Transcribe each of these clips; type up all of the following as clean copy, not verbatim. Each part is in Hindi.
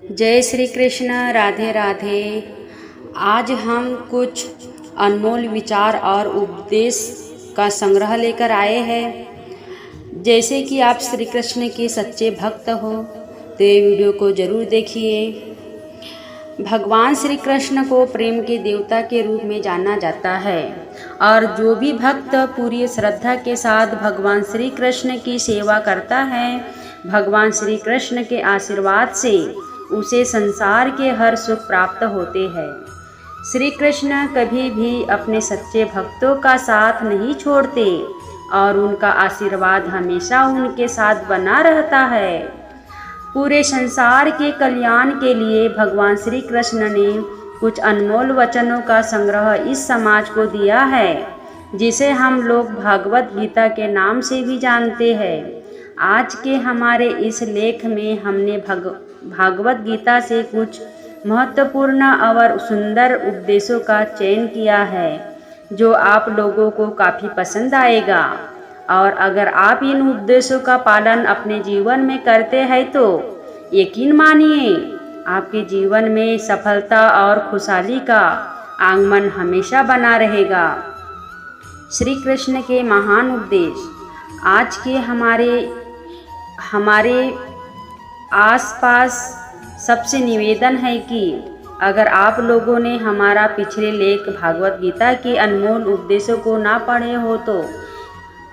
जय श्री कृष्ण। राधे राधे। आज हम कुछ अनमोल विचार और उपदेश का संग्रह लेकर आए हैं। जैसे कि आप श्री कृष्ण के सच्चे भक्त हो तो ये वीडियो को ज़रूर देखिए। भगवान श्री कृष्ण को प्रेम के देवता के रूप में जाना जाता है और जो भी भक्त पूरी श्रद्धा के साथ भगवान श्री कृष्ण की सेवा करता है, भगवान श्री कृष्ण के आशीर्वाद से उसे संसार के हर सुख प्राप्त होते हैं। श्री कृष्ण कभी भी अपने सच्चे भक्तों का साथ नहीं छोड़ते और उनका आशीर्वाद हमेशा उनके साथ बना रहता है। पूरे संसार के कल्याण के लिए भगवान श्री कृष्ण ने कुछ अनमोल वचनों का संग्रह इस समाज को दिया है, जिसे हम लोग भागवत गीता के नाम से भी जानते हैं। आज के हमारे इस लेख में हमने भागवत गीता से कुछ महत्वपूर्ण और सुंदर उपदेशों का चयन किया है, जो आप लोगों को काफ़ी पसंद आएगा। और अगर आप इन उपदेशों का पालन अपने जीवन में करते हैं तो यकीन मानिए आपके जीवन में सफलता और खुशहाली का आगमन हमेशा बना रहेगा। श्री कृष्ण के महान उपदेश। आज के हमारे आसपास सबसे निवेदन है कि अगर आप लोगों ने हमारा पिछले लेख भागवत गीता के अनमोल उपदेशों को ना पढ़े हो तो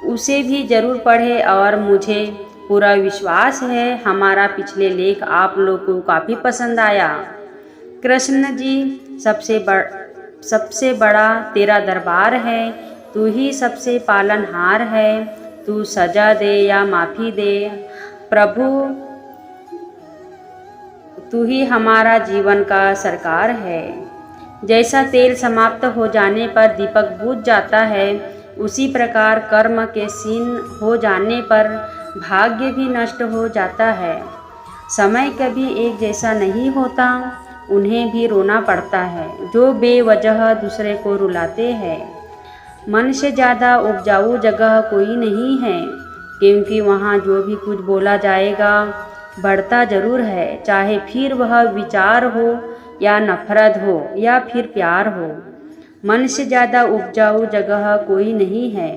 उसे भी ज़रूर पढ़ें। और मुझे पूरा विश्वास है हमारा पिछले लेख आप लोगों को काफ़ी पसंद आया। कृष्ण जी, सबसे बड़ा तेरा दरबार है, तू ही सबसे पालनहार है। तू सजा दे या माफ़ी दे प्रभु, तू ही हमारा जीवन का सरकार है। जैसा तेल समाप्त हो जाने पर दीपक बुझ जाता है, उसी प्रकार कर्म के क्षीण हो जाने पर भाग्य भी नष्ट हो जाता है। समय कभी एक जैसा नहीं होता, उन्हें भी रोना पड़ता है जो बेवजह दूसरे को रुलाते हैं। मन से ज़्यादा उपजाऊ जगह कोई नहीं है, क्योंकि वहाँ जो भी कुछ बोला जाएगा बढ़ता ज़रूर है, चाहे फिर वह विचार हो या नफरत हो या फिर प्यार हो। मन से ज़्यादा उपजाऊ जगह कोई नहीं है।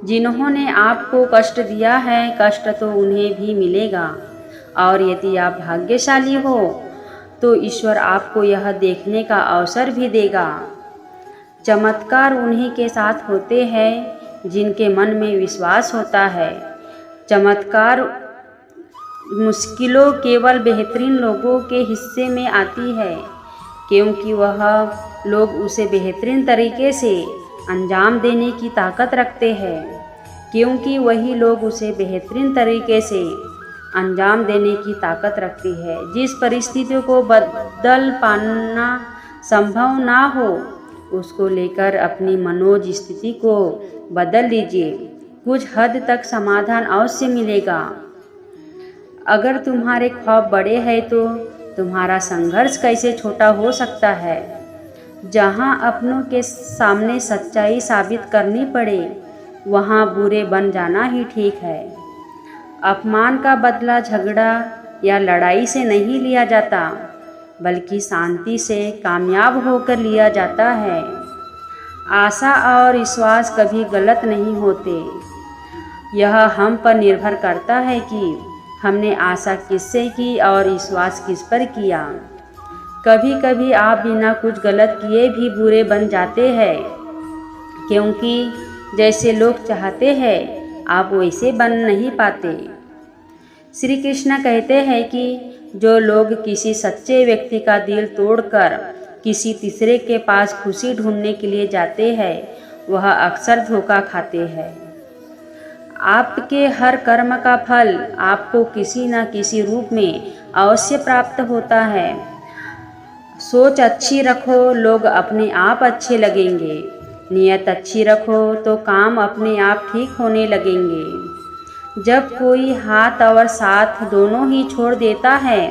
जिन्होंने आपको कष्ट दिया है, कष्ट तो उन्हें भी मिलेगा। और यदि आप भाग्यशाली हो तो ईश्वर आपको यह देखने का अवसर भी देगा। चमत्कार उन्हीं के साथ होते हैं जिनके मन में विश्वास होता है। चमत्कार मुश्किलों केवल बेहतरीन लोगों के हिस्से में आती है, क्योंकि वह लोग उसे बेहतरीन तरीके से अंजाम देने की ताकत रखते हैं। क्योंकि वही लोग उसे बेहतरीन तरीके से अंजाम देने की ताकत रखती है। जिस परिस्थितियों को बदल पाना संभव ना हो, उसको लेकर अपनी मनोज स्थिति को बदल लीजिए। कुछ हद तक समाधान अवश्य मिलेगा। अगर तुम्हारे ख्वाब बड़े हैं तो तुम्हारा संघर्ष कैसे छोटा हो सकता है। जहाँ अपनों के सामने सच्चाई साबित करनी पड़े, वहाँ बुरे बन जाना ही ठीक है। अपमान का बदला झगड़ा या लड़ाई से नहीं लिया जाता, बल्कि शांति से कामयाब होकर लिया जाता है। आशा और विश्वास कभी गलत नहीं होते। यह हम पर निर्भर करता है कि हमने आशा किससे की और विश्वास किस पर किया। कभी कभी आप बिना कुछ गलत किए भी बुरे बन जाते हैं, क्योंकि जैसे लोग चाहते हैं आप वैसे बन नहीं पाते। श्री कृष्ण कहते हैं कि जो लोग किसी सच्चे व्यक्ति का दिल तोड़कर किसी तीसरे के पास खुशी ढूंढने के लिए जाते हैं, वह अक्सर धोखा खाते हैं। आपके हर कर्म का फल आपको किसी न किसी रूप में अवश्य प्राप्त होता है। सोच अच्छी रखो, लोग अपने आप अच्छे लगेंगे। नियत अच्छी रखो तो काम अपने आप ठीक होने लगेंगे। जब कोई हाथ और साथ दोनों ही छोड़ देता है,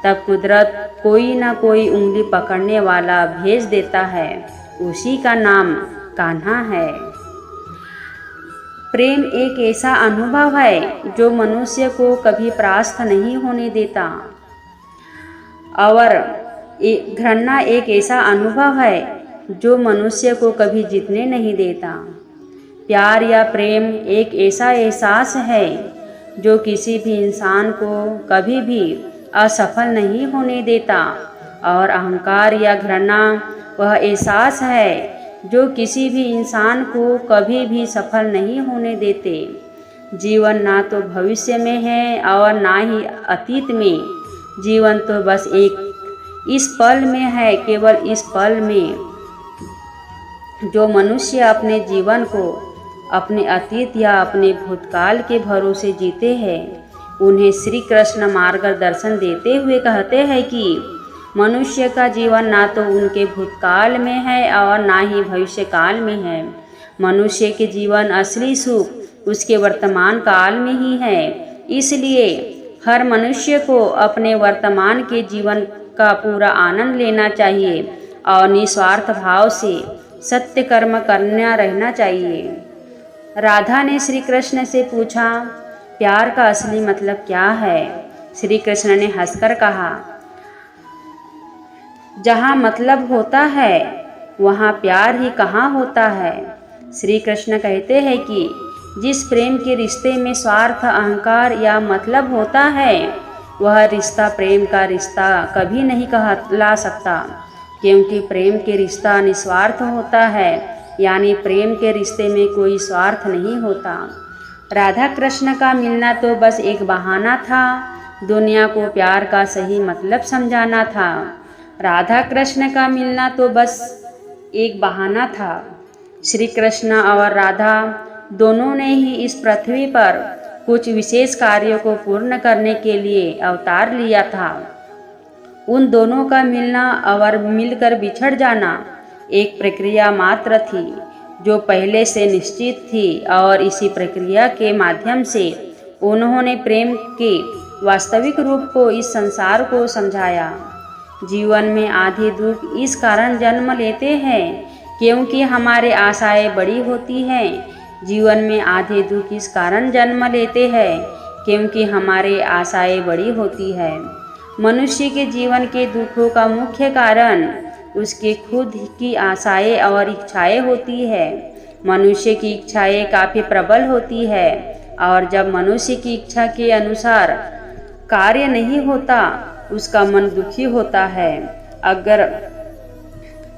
तब कुदरत कोई ना कोई उंगली पकड़ने वाला भेज देता है। उसी का नाम कान्हा है। प्रेम एक ऐसा अनुभव है जो मनुष्य को कभी परास्त नहीं होने देता। और घृणा एक ऐसा अनुभव है जो मनुष्य को कभी जीतने नहीं देता। प्यार या प्रेम एक ऐसा एहसास है जो किसी भी इंसान को कभी भी असफल नहीं होने देता, और अहंकार या घृणा वह एहसास है जो किसी भी इंसान को कभी भी सफल नहीं होने देते। जीवन ना तो भविष्य में है और ना ही अतीत में, जीवन तो बस एक इस पल में है, केवल इस पल में। जो मनुष्य अपने जीवन को अपने अतीत या अपने भूतकाल के भरोसे जीते हैं, उन्हें श्री कृष्ण मार्गदर्शन देते हुए कहते हैं कि मनुष्य का जीवन ना तो उनके भूतकाल में है और ना ही भविष्य काल में है। मनुष्य के जीवन असली सुख उसके वर्तमान काल में ही है। इसलिए हर मनुष्य को अपने वर्तमान के जीवन का पूरा आनंद लेना चाहिए और निस्वार्थ भाव से सत्य कर्म करना रहना चाहिए। राधा ने श्री कृष्ण से पूछा, प्यार का असली मतलब क्या है? श्री कृष्ण ने हंसकर कहा, जहाँ मतलब होता है वहाँ प्यार ही कहाँ होता है। श्री कृष्ण कहते हैं कि जिस प्रेम के रिश्ते में स्वार्थ, अहंकार या मतलब होता है, वह रिश्ता प्रेम का रिश्ता कभी नहीं कहला सकता, क्योंकि प्रेम के रिश्ता निस्वार्थ होता है, यानी प्रेम के रिश्ते में कोई स्वार्थ नहीं होता। राधा कृष्ण का मिलना तो बस एक बहाना था, दुनिया को प्यार का सही मतलब समझाना था। राधा कृष्ण का मिलना तो बस एक बहाना था। श्री कृष्ण और राधा दोनों ने ही इस पृथ्वी पर कुछ विशेष कार्यों को पूर्ण करने के लिए अवतार लिया था। उन दोनों का मिलना और मिलकर बिछड़ जाना एक प्रक्रिया मात्र थी जो पहले से निश्चित थी, और इसी प्रक्रिया के माध्यम से उन्होंने प्रेम के वास्तविक रूप को इस संसार को समझाया। जीवन में आधे दुख इस कारण जन्म लेते हैं क्योंकि हमारे आशाएं बड़ी होती हैं। जीवन में आधे दुख इस कारण जन्म लेते हैं क्योंकि हमारे आशाएं बड़ी होती है। मनुष्य के जीवन के दुखों का मुख्य कारण उसके खुद की आशाएं और इच्छाएं होती है। मनुष्य की इच्छाएं काफ़ी प्रबल होती है, और जब मनुष्य की इच्छा के अनुसार कार्य नहीं होता, उसका मन दुखी होता है। अगर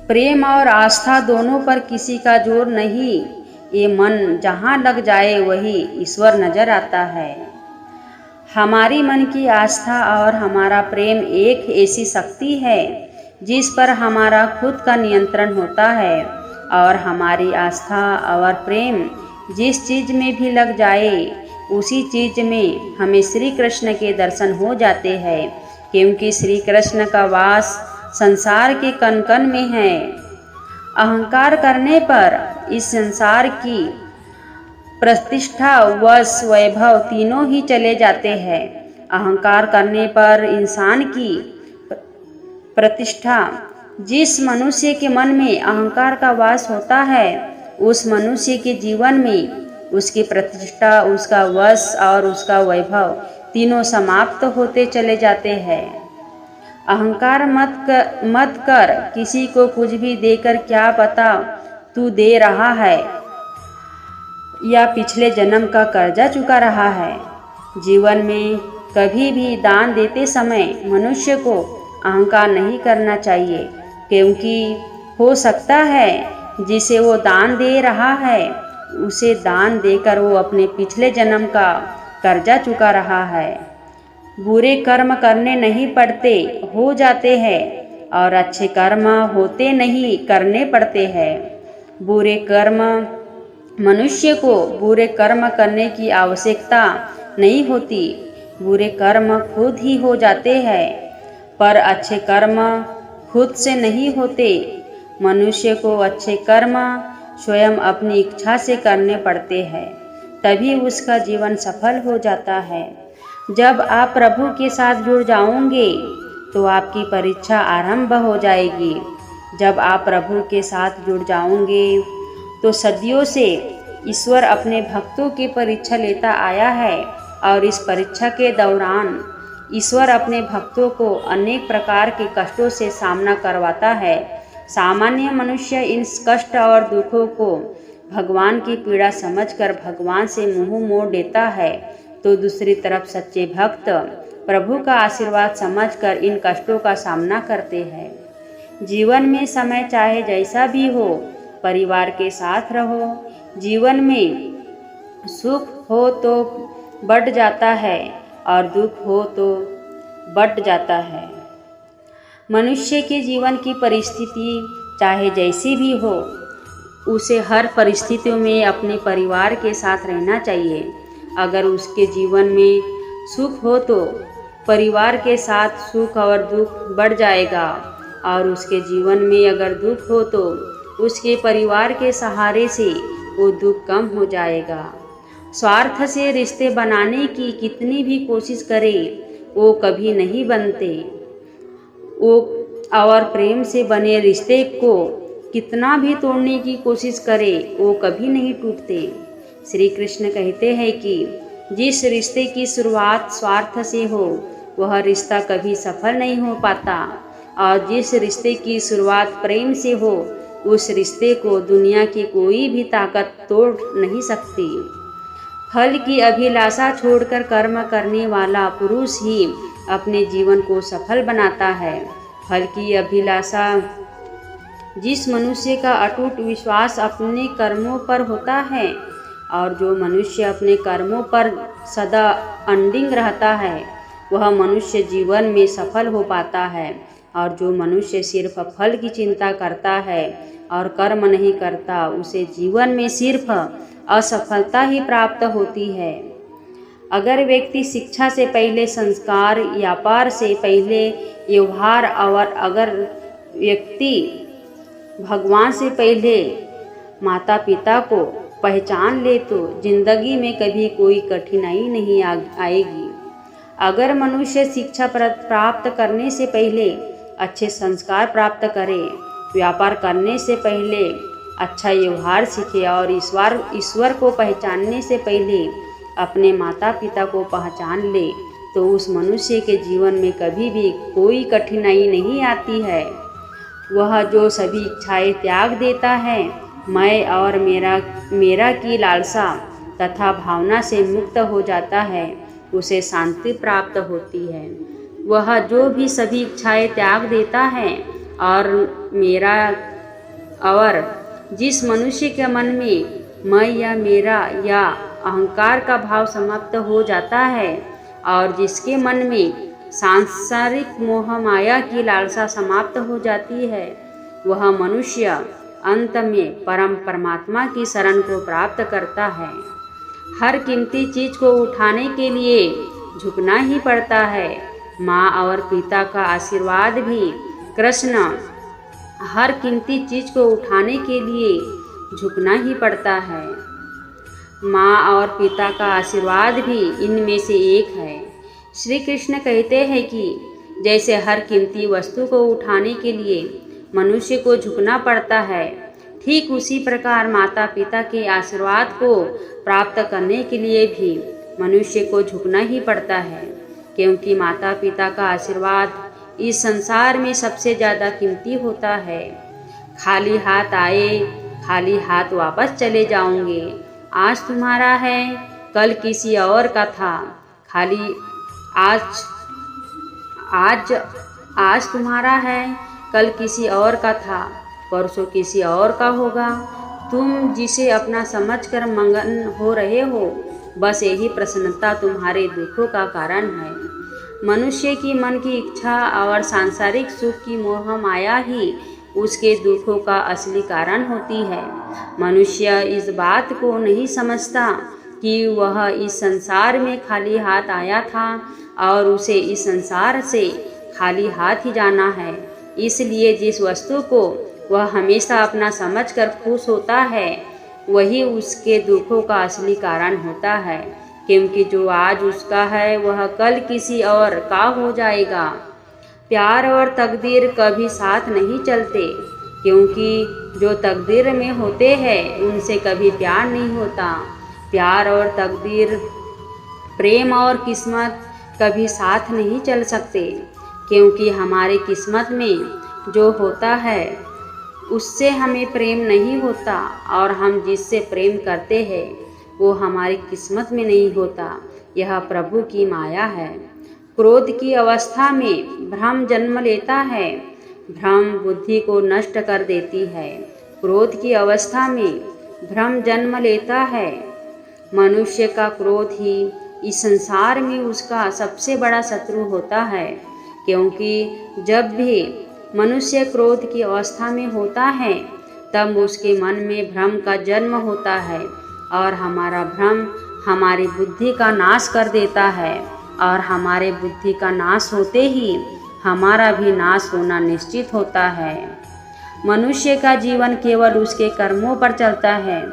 प्रेम और आस्था दोनों पर किसी का जोर नहीं, ये मन जहाँ लग जाए वही ईश्वर नजर आता है। हमारी मन की आस्था और हमारा प्रेम एक ऐसी शक्ति है जिस पर हमारा खुद का नियंत्रण होता है, और हमारी आस्था और प्रेम जिस चीज़ में भी लग जाए उसी चीज़ में हमें श्री कृष्ण के दर्शन हो जाते हैं, क्योंकि श्री कृष्ण का वास संसार के कण कण में है। अहंकार करने पर इस संसार की प्रतिष्ठा, वश, वैभव तीनों ही चले जाते हैं। अहंकार करने पर इंसान की प्रतिष्ठा, जिस मनुष्य के मन में अहंकार का वास होता है, उस मनुष्य के जीवन में उसकी प्रतिष्ठा, उसका वश और उसका वैभव तीनों समाप्त होते चले जाते हैं। अहंकार मत कर, किसी को कुछ भी देकर क्या पता तू दे रहा है या पिछले जन्म का कर्जा चुका रहा है। जीवन में कभी भी दान देते समय मनुष्य को अहंकार नहीं करना चाहिए, क्योंकि हो सकता है जिसे वो दान दे रहा है उसे दान देकर वो अपने पिछले जन्म का कर्जा चुका रहा है। बुरे कर्म करने नहीं पड़ते, हो जाते हैं, और अच्छे कर्म होते नहीं, करने पड़ते हैं। बुरे कर्म, मनुष्य को बुरे कर्म करने की आवश्यकता नहीं होती, बुरे कर्म खुद ही हो जाते हैं, पर अच्छे कर्म खुद से नहीं होते। मनुष्य को अच्छे कर्म स्वयं अपनी इच्छा से करने पड़ते हैं, तभी उसका जीवन सफल हो जाता है। जब आप प्रभु के साथ जुड़ जाओगे तो आपकी परीक्षा आरंभ हो जाएगी। जब आप प्रभु के साथ जुड़ जाओगे तो सदियों से ईश्वर अपने भक्तों की परीक्षा लेता आया है, और इस परीक्षा के दौरान ईश्वर अपने भक्तों को अनेक प्रकार के कष्टों से सामना करवाता है। सामान्य मनुष्य इन कष्ट और दुखों को भगवान की पीड़ा समझकर भगवान से मुंह मोड़ लेता है, तो दूसरी तरफ सच्चे भक्त प्रभु का आशीर्वाद समझकर इन कष्टों का सामना करते हैं। जीवन में समय चाहे जैसा भी हो, परिवार के साथ रहो। जीवन में सुख हो तो बढ़ जाता है और दुख हो तो बढ़ जाता है। मनुष्य के जीवन की परिस्थिति चाहे जैसी भी हो, उसे हर परिस्थितियों में अपने परिवार के साथ रहना चाहिए। अगर उसके जीवन में सुख हो तो परिवार के साथ सुख और दुख बढ़ जाएगा, और उसके जीवन में अगर दुख हो तो उसके परिवार के सहारे से वो दुख कम हो जाएगा। स्वार्थ से रिश्ते बनाने की कितनी भी कोशिश करे, वो कभी नहीं बनते। वो और प्रेम से बने रिश्ते को कितना भी तोड़ने की कोशिश करे, वो कभी नहीं टूटते। श्री कृष्ण कहते हैं कि जिस रिश्ते की शुरुआत स्वार्थ से हो, वह रिश्ता कभी सफल नहीं हो पाता, और जिस रिश्ते की शुरुआत प्रेम से हो, उस रिश्ते को दुनिया की कोई भी ताकत तोड़ नहीं सकती। फल की अभिलाषा छोड़कर कर्म करने वाला पुरुष ही अपने जीवन को सफल बनाता है। फल की अभिलाषा जिस मनुष्य का अटूट विश्वास अपने कर्मों पर होता है, और जो मनुष्य अपने कर्मों पर सदा अडिग रहता है, वह मनुष्य जीवन में सफल हो पाता है। और जो मनुष्य सिर्फ फल की चिंता करता है और कर्म नहीं करता, उसे जीवन में सिर्फ असफलता ही प्राप्त होती है। अगर व्यक्ति शिक्षा से पहले संस्कार, व्यापार से पहले व्यवहार, और अगर व्यक्ति भगवान से पहले माता पिता को पहचान ले, तो जिंदगी में कभी कोई कठिनाई नहीं आएगी। अगर मनुष्य शिक्षा प्राप्त करने से पहले अच्छे संस्कार प्राप्त करे, व्यापार करने से पहले अच्छा व्यवहार सीखे, और ईश्वर को पहचानने से पहले अपने माता पिता को पहचान ले, तो उस मनुष्य के जीवन में कभी भी कोई कठिनाई नहीं आती है। वह जो सभी इच्छाएं त्याग देता है, मैं और मेरा की लालसा तथा भावना से मुक्त हो जाता है, उसे शांति प्राप्त होती है। वह जो भी सभी इच्छाएं त्याग देता है और जिस मनुष्य के मन में मैं या मेरा या अहंकार का भाव समाप्त हो जाता है, और जिसके मन में सांसारिक मोह माया की लालसा समाप्त हो जाती है, वह मनुष्य अंत में परम परमात्मा की शरण को प्राप्त करता है। हर कीमती चीज को उठाने के लिए झुकना ही पड़ता है। माँ और पिता का आशीर्वाद भी कृष्ण हर कीमती चीज को उठाने के लिए झुकना ही पड़ता है। माँ और पिता का आशीर्वाद भी इनमें से एक है। श्री कृष्ण कहते हैं कि जैसे हर कीमती वस्तु को उठाने के लिए मनुष्य को झुकना पड़ता है, ठीक उसी प्रकार माता पिता के आशीर्वाद को प्राप्त करने के लिए भी मनुष्य को झुकना ही पड़ता है, क्योंकि माता पिता का आशीर्वाद इस संसार में सबसे ज़्यादा कीमती होता है। खाली हाथ आए, खाली हाथ वापस चले जाओगे। आज तुम्हारा है, कल किसी और का था। आज तुम्हारा है, कल किसी और का था, परसों किसी और का होगा। तुम जिसे अपना समझकर मगन हो रहे हो, बस यही प्रसन्नता तुम्हारे दुखों का कारण है। मनुष्य की मन की इच्छा और सांसारिक सुख की मोह माया ही उसके दुखों का असली कारण होती है। मनुष्य इस बात को नहीं समझता कि वह इस संसार में खाली हाथ आया था और उसे इस संसार से खाली हाथ ही जाना है। इसलिए जिस वस्तु को वह हमेशा अपना समझकर खुश होता है, वही उसके दुखों का असली कारण होता है, क्योंकि जो आज उसका है वह कल किसी और का हो जाएगा। प्यार और तकदीर कभी साथ नहीं चलते, क्योंकि जो तकदीर में होते हैं उनसे कभी प्यार नहीं होता। प्यार और तकदीर, प्रेम और किस्मत कभी साथ नहीं चल सकते, क्योंकि हमारे किस्मत में जो होता है उससे हमें प्रेम नहीं होता, और हम जिससे प्रेम करते हैं वो हमारी किस्मत में नहीं होता। यह प्रभु की माया है। क्रोध की अवस्था में भ्रम जन्म लेता है। भ्रम बुद्धि को नष्ट कर देती है। क्रोध की अवस्था में भ्रम जन्म लेता है। मनुष्य का क्रोध ही इस संसार में उसका सबसे बड़ा शत्रु होता है, क्योंकि जब भी मनुष्य क्रोध की अवस्था में होता है तब उसके मन में भ्रम का जन्म होता है, और हमारा भ्रम हमारी बुद्धि का नाश कर देता है, और हमारे बुद्धि का नाश होते ही हमारा भी नाश होना निश्चित होता है। मनुष्य का जीवन केवल उसके कर्मों पर चलता है।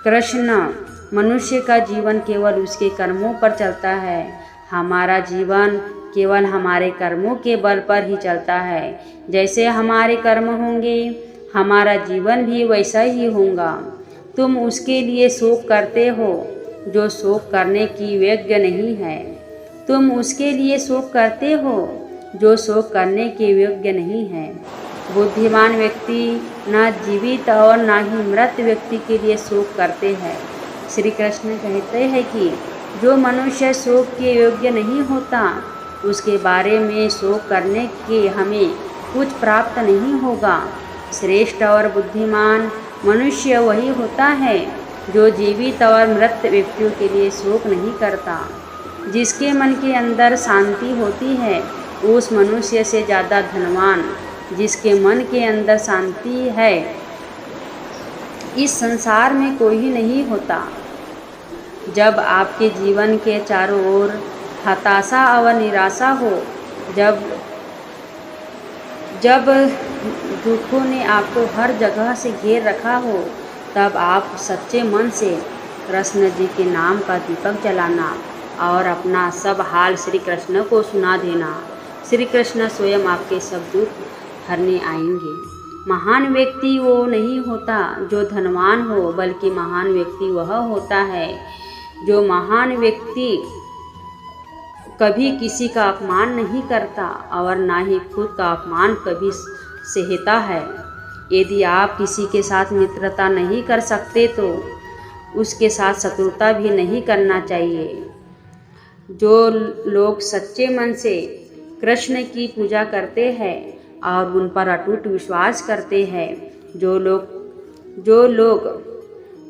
कृष्ण, मनुष्य का जीवन केवल उसके कर्मों पर चलता है। हमारा जीवन केवल हमारे कर्मों के बल पर ही चलता है। जैसे हमारे कर्म होंगे हमारा जीवन भी वैसा ही होगा। तुम उसके लिए शोक करते हो जो शोक करने की योग्य नहीं है। तुम उसके लिए शोक करते हो जो शोक करने के योग्य नहीं है। बुद्धिमान व्यक्ति न जीवित और न ही मृत व्यक्ति के लिए शोक करते हैं। श्री कृष्ण कहते हैं कि जो मनुष्य शोक के योग्य नहीं होता उसके बारे में शोक करने के हमें कुछ प्राप्त नहीं होगा। श्रेष्ठ और बुद्धिमान मनुष्य वही होता है जो जीवित और मृत व्यक्तियों के लिए शोक नहीं करता। जिसके मन के अंदर शांति होती है उस मनुष्य से ज़्यादा धनवान जिसके मन के अंदर शांति है इस संसार में कोई नहीं होता। जब आपके जीवन के चारों ओर हताशा और निराशा हो, जब दुखों ने आपको हर जगह से घेर रखा हो, तब आप सच्चे मन से कृष्ण जी के नाम का दीपक जलाना और अपना सब हाल श्री कृष्ण को सुना देना। श्री कृष्ण स्वयं आपके सब दुख हरने आएंगे। महान व्यक्ति वो नहीं होता जो धनवान हो, बल्कि महान व्यक्ति वह होता है जो महान व्यक्ति कभी किसी का अपमान नहीं करता और ना ही खुद का अपमान कभी सहता है। यदि आप किसी के साथ मित्रता नहीं कर सकते तो उसके साथ शत्रुता भी नहीं करना चाहिए। जो लोग सच्चे मन से कृष्ण की पूजा करते हैं और उन पर अटूट विश्वास करते हैं, जो लोग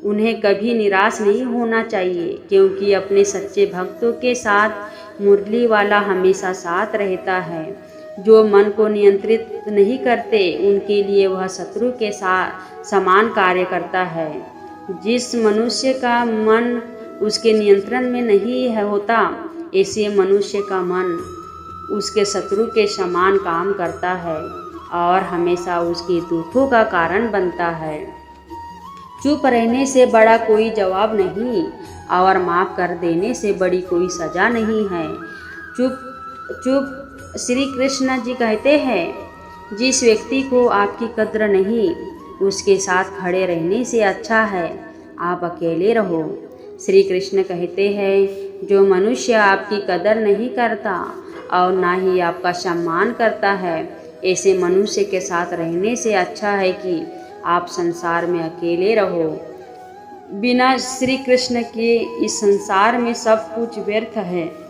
उन्हें कभी निराश नहीं होना चाहिए, क्योंकि अपने सच्चे भक्तों के साथ मुरली वाला हमेशा साथ रहता है। जो मन को नियंत्रित नहीं करते उनके लिए वह शत्रु के साथ समान कार्य करता है। जिस मनुष्य का मन उसके नियंत्रण में नहीं होता, ऐसे मनुष्य का मन उसके शत्रु के समान काम करता है और हमेशा उसके दुखों का कारण बनता है। चुप रहने से बड़ा कोई जवाब नहीं और माफ़ कर देने से बड़ी कोई सज़ा नहीं है। चुप श्री कृष्ण जी कहते हैं, जिस व्यक्ति को आपकी कद्र नहीं उसके साथ खड़े रहने से अच्छा है आप अकेले रहो। श्री कृष्ण कहते हैं, जो मनुष्य आपकी कदर नहीं करता और ना ही आपका सम्मान करता है, ऐसे मनुष्य के साथ रहने से अच्छा है कि आप संसार में अकेले रहो। बिना श्री कृष्ण के इस संसार में सब कुछ व्यर्थ है।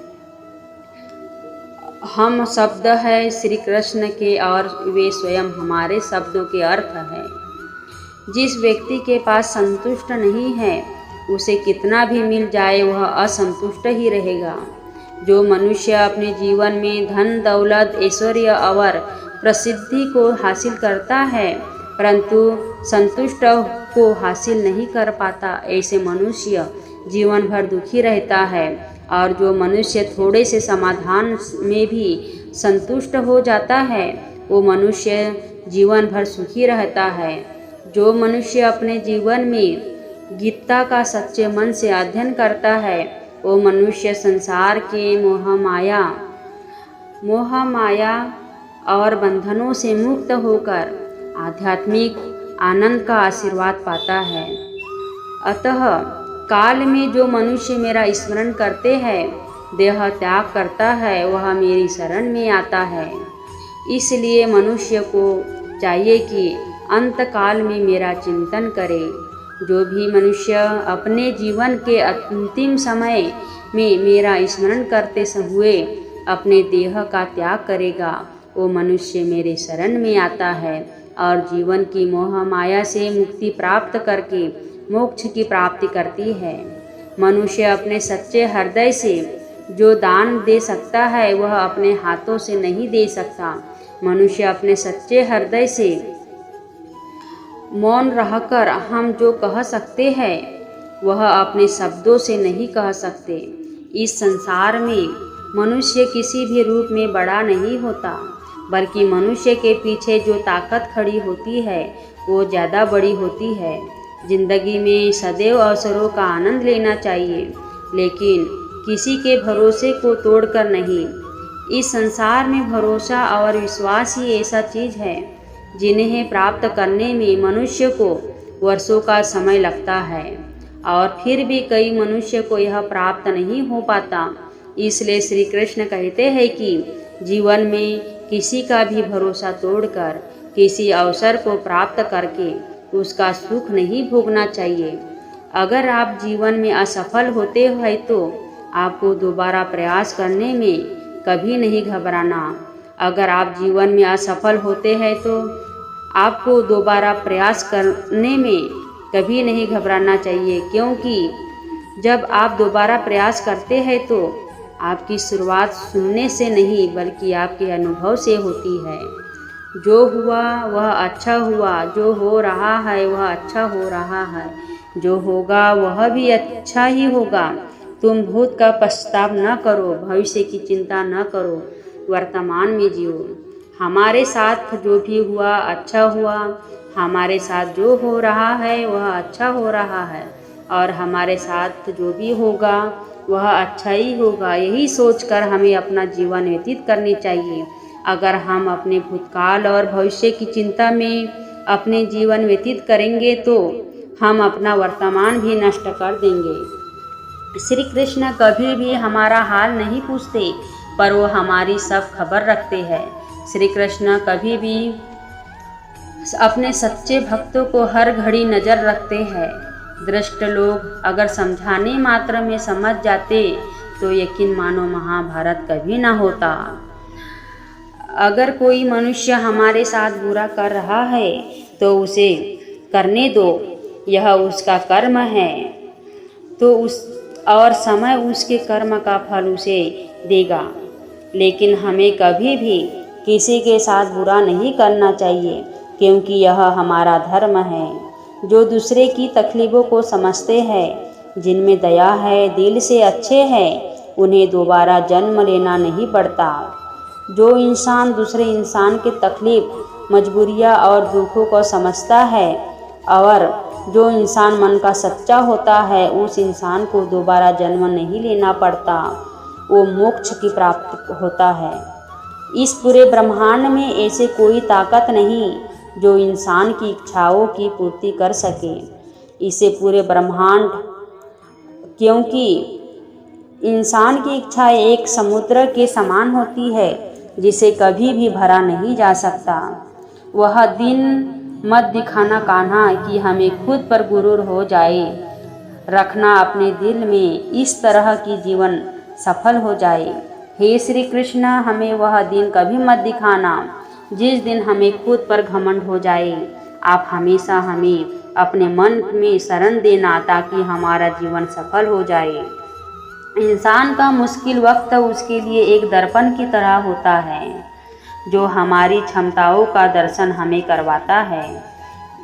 हम शब्द है श्री कृष्ण के और वे स्वयं हमारे शब्दों के अर्थ है। जिस व्यक्ति के पास संतुष्ट नहीं है उसे कितना भी मिल जाए वह असंतुष्ट ही रहेगा। जो मनुष्य अपने जीवन में धन दौलत ऐश्वर्य और प्रसिद्धि को हासिल करता है परंतु संतुष्ट को हासिल नहीं कर पाता, ऐसे मनुष्य जीवन भर दुखी रहता है। और जो मनुष्य थोड़े से समाधान में भी संतुष्ट हो जाता है वो मनुष्य जीवन भर सुखी रहता है। जो मनुष्य अपने जीवन में गीता का सच्चे मन से अध्ययन करता है वो मनुष्य संसार के मोह माया और बंधनों से मुक्त होकर आध्यात्मिक आनंद का आशीर्वाद पाता है। अतः काल में जो मनुष्य मेरा स्मरण करते हैं देह त्याग करता है वह मेरी शरण में आता है। इसलिए मनुष्य को चाहिए कि अंतकाल में मेरा चिंतन करे। जो भी मनुष्य अपने जीवन के अंतिम समय में मेरा स्मरण करते हुए अपने देह का त्याग करेगा, वो मनुष्य मेरे शरण में आता है और जीवन की मोह माया से मुक्ति प्राप्त करके मोक्ष की प्राप्ति करती है। मनुष्य अपने सच्चे हृदय से जो दान दे सकता है वह अपने हाथों से नहीं दे सकता। मनुष्य अपने सच्चे हृदय से मौन रहकर हम जो कह सकते हैं वह अपने शब्दों से नहीं कह सकते। इस संसार में मनुष्य किसी भी रूप में बड़ा नहीं होता, बल्कि मनुष्य के पीछे जो ताकत खड़ी होती है वो ज़्यादा बड़ी होती है। जिंदगी में सदैव अवसरों का आनंद लेना चाहिए, लेकिन किसी के भरोसे को तोड़कर नहीं। इस संसार में भरोसा और विश्वास ही ऐसा चीज़ है जिन्हें प्राप्त करने में मनुष्य को वर्षों का समय लगता है और फिर भी कई मनुष्य को यह प्राप्त नहीं हो पाता। इसलिए श्री कृष्ण कहते हैं कि जीवन में किसी का भी भरोसा तोड़कर किसी अवसर को प्राप्त करके उसका सुख नहीं भोगना चाहिए। अगर आप जीवन में असफल होते हैं तो आपको दोबारा प्रयास करने में कभी नहीं घबराना। अगर आप जीवन में असफल होते हैं तो आपको दोबारा प्रयास करने में कभी नहीं घबराना चाहिए, क्योंकि जब आप दोबारा प्रयास करते हैं तो आपकी शुरुआत सुनने से नहीं बल्कि आपके अनुभव से होती है। जो हुआ वह अच्छा हुआ, जो हो रहा है वह अच्छा हो रहा है, जो होगा वह भी अच्छा ही होगा। तुम भूत का पछताव न करो, भविष्य की चिंता न करो, वर्तमान में जियो। हमारे साथ जो भी हुआ अच्छा हुआ, हमारे साथ जो हो रहा है वह अच्छा हो रहा है और हमारे साथ जो भी होगा वह अच्छा ही होगा। यही सोचकर हमें अपना जीवन व्यतीत करनी चाहिए। अगर हम अपने भूतकाल और भविष्य की चिंता में अपने जीवन व्यतीत करेंगे तो हम अपना वर्तमान भी नष्ट कर देंगे। श्री कृष्ण कभी भी हमारा हाल नहीं पूछते, पर वो हमारी सब खबर रखते हैं। श्री कृष्ण कभी भी अपने सच्चे भक्तों को हर घड़ी नज़र रखते हैं। दृष्ट लोग अगर समझाने मात्र में समझ जाते तो यकीन मानो महाभारत कभी ना होता। अगर कोई मनुष्य हमारे साथ बुरा कर रहा है तो उसे करने दो, यह उसका कर्म है तो और समय उसके कर्म का फल उसे देगा। लेकिन हमें कभी भी किसी के साथ बुरा नहीं करना चाहिए, क्योंकि यह हमारा धर्म है। जो दूसरे की तकलीफ़ों को समझते हैं, जिनमें दया है, दिल से अच्छे हैं, उन्हें दोबारा जन्म लेना नहीं पड़ता। जो इंसान दूसरे इंसान की तकलीफ़, मजबूरियाँ और दुखों को समझता है और जो इंसान मन का सच्चा होता है, उस इंसान को दोबारा जन्म नहीं लेना पड़ता, वो मोक्ष की प्राप्ति होता है। इस पूरे ब्रह्मांड में ऐसे कोई ताकत नहीं जो इंसान की इच्छाओं की पूर्ति कर सके। इसे पूरे ब्रह्मांड, क्योंकि इंसान की इच्छा एक समुद्र के समान होती है जिसे कभी भी भरा नहीं जा सकता। वह दिन मत दिखाना कान्हा कि हमें खुद पर गुरूर हो जाए। रखना अपने दिल में इस तरह की जीवन सफल हो जाए। हे श्री कृष्ण, हमें वह दिन कभी मत दिखाना जिस दिन हमें खुद पर घमंड हो जाए। आप हमेशा हमें अपने मन में शरण देना ताकि हमारा जीवन सफल हो जाए। इंसान का मुश्किल वक्त उसके लिए एक दर्पण की तरह होता है जो हमारी क्षमताओं का दर्शन हमें करवाता है।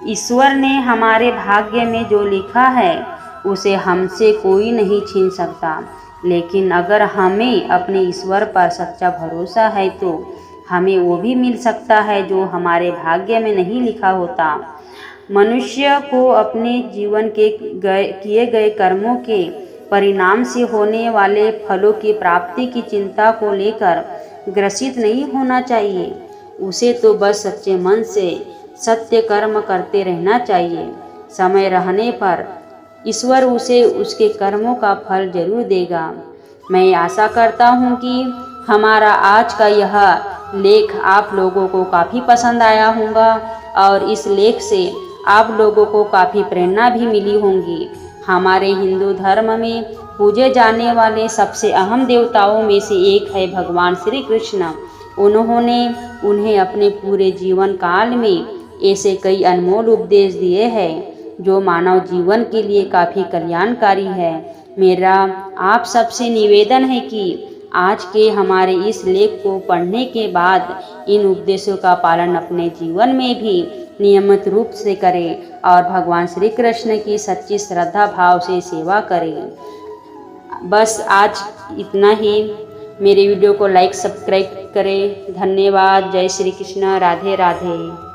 ईश्वर ने हमारे भाग्य में जो लिखा है उसे हमसे कोई नहीं छीन सकता, लेकिन अगर हमें अपने ईश्वर पर सच्चा भरोसा है तो हमें वो भी मिल सकता है जो हमारे भाग्य में नहीं लिखा होता। मनुष्य को अपने जीवन के किए गए कर्मों के परिणाम से होने वाले फलों की प्राप्ति की चिंता को लेकर ग्रसित नहीं होना चाहिए। उसे तो बस सच्चे मन से सत्य कर्म करते रहना चाहिए। समय रहने पर ईश्वर उसे उसके कर्मों का फल जरूर देगा। मैं आशा करता हूँ कि हमारा आज का यह लेख आप लोगों को काफ़ी पसंद आया होगा और इस लेख से आप लोगों को काफ़ी प्रेरणा भी मिली होंगी। हमारे हिंदू धर्म में पूजे जाने वाले सबसे अहम देवताओं में से एक है भगवान श्री कृष्ण। उन्होंने उन्हें अपने पूरे जीवन काल में ऐसे कई अनमोल उपदेश दिए हैं जो मानव जीवन के लिए काफ़ी कल्याणकारी है। मेरा आप सबसे निवेदन है कि आज के हमारे इस लेख को पढ़ने के बाद इन उपदेशों का पालन अपने जीवन में भी नियमित रूप से करें और भगवान श्री कृष्ण की सच्ची श्रद्धा भाव से सेवा करें। बस आज इतना ही। मेरे वीडियो को लाइक सब्सक्राइब करें। धन्यवाद। जय श्री कृष्ण। राधे राधे।